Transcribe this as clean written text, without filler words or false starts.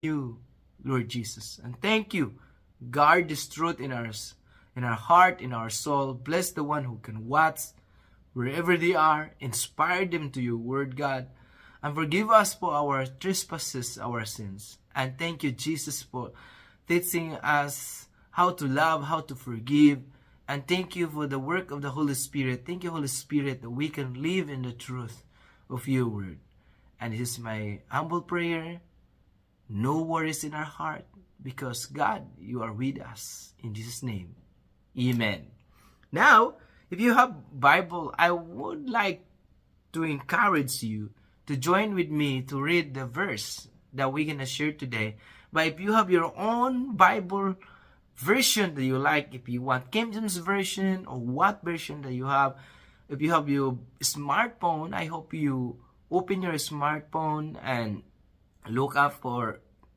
you, Lord Jesus. And thank you. Guard this truth in our heart, in our soul. Bless the one who can watch wherever they are. Inspire them to your word, God. And forgive us for our trespasses, our sins. And thank you, Jesus, for teaching us how to love, how to forgive. And thank you for the work of the Holy Spirit. Thank you, Holy Spirit, that we can live in the truth of your word. And this is my humble prayer. No worries in our heart, because God, you are with us. In Jesus' name, amen. Now, if you have Bible, I would like to encourage you to join with me to read the verse that we're going to share today. But if you have your own Bible version that you like, if you want King James Version or what version that you have, if you have your smartphone, I hope you open your smartphone and look up for